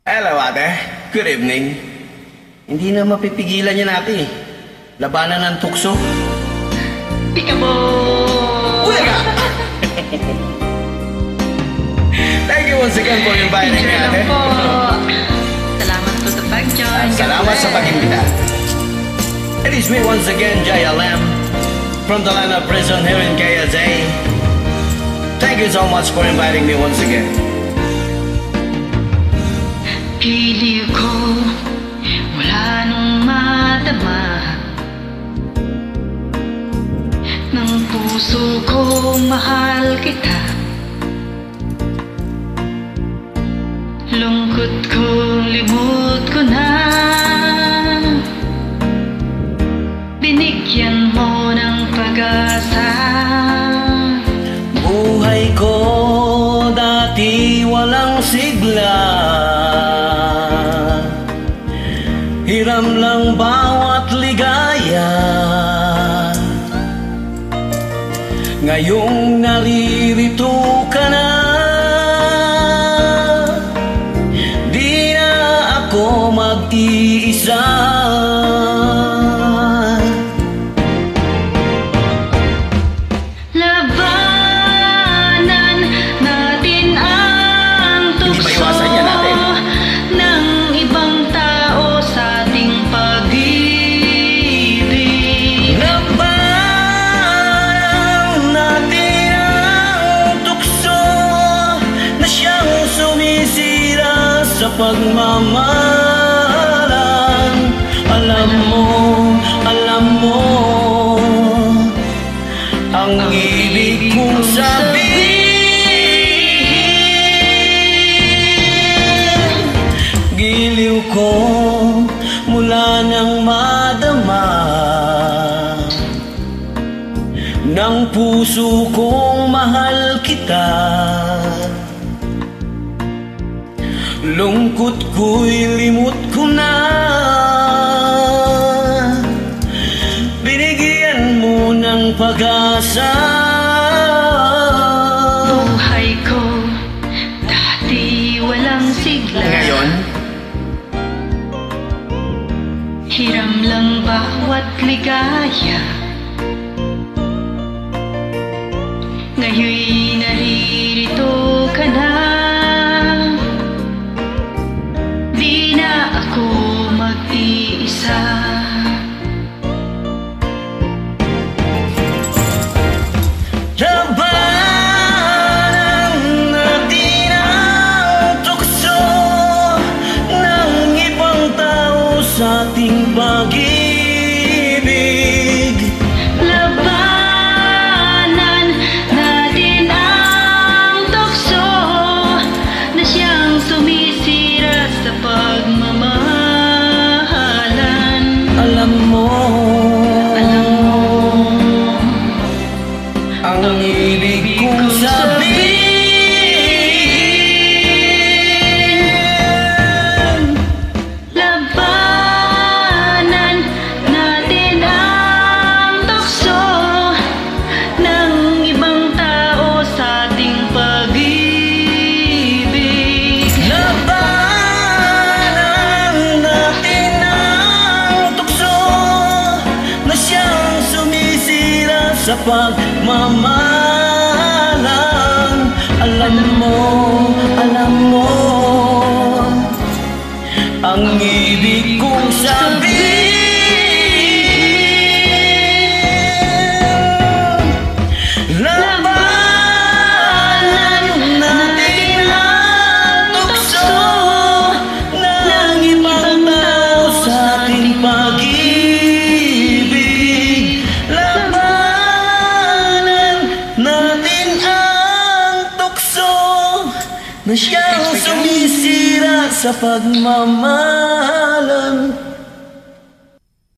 Hello, ate. Good evening. Hindi na mapipigilan niya natin eh. Labanan ng tukso. Peekaboo! Uyaga! Thank you once again for inviting me, ate. Po. Salamat po sa pag-join. Salamat sa pag-imbita. It is me once again, JLM, from the land of prison here in KSA. Thank you so much for inviting me once again. Pili ko, wala nung madama ng puso ko, mahal kita. Lungkot ko, limot ko na. Binigyan mo ng pag-asa. Buhay ko dati walang sigla, hiram lang bawat ligaya. Ngayong naririto ka na, di na ako mag-iisa. Labanan natin ang tukso ng ibang tao sa ating pag-ibig. Labanan natin ang tukso na siyang sumisira sa pagmamahalan. Alam mo ang ibig kong sabihin. Giliw ko mula nang madama ng puso kong mahal kita. Lungkot ko'y limot ko na. Binigyan mo ng pag-asa. Buhay ko dati walang sigla. Ngayon, hiram lang bawat ligaya. Ngayon'y naririto ka na. Di na ako mag-iisa. labanan natin ang tukso ng ibang tao sa ating pag-ibig. Labanan natin ang tukso na siyang sumisira sa pagmamahalan. Alam mo ang ibig kong sabihin. Labanan natin ang tukso ng ibang tao sa ating pag-ibig. Labanan natin ang tukso na siyang sumisira sa pagmamahalan. Alam mo ang ibig kong sabihin. Labanan natin ang tukso ng ibang tao sa ating pag-ibig. Labanan natin ang tukso na siyang sumisira sa pagmamahalan.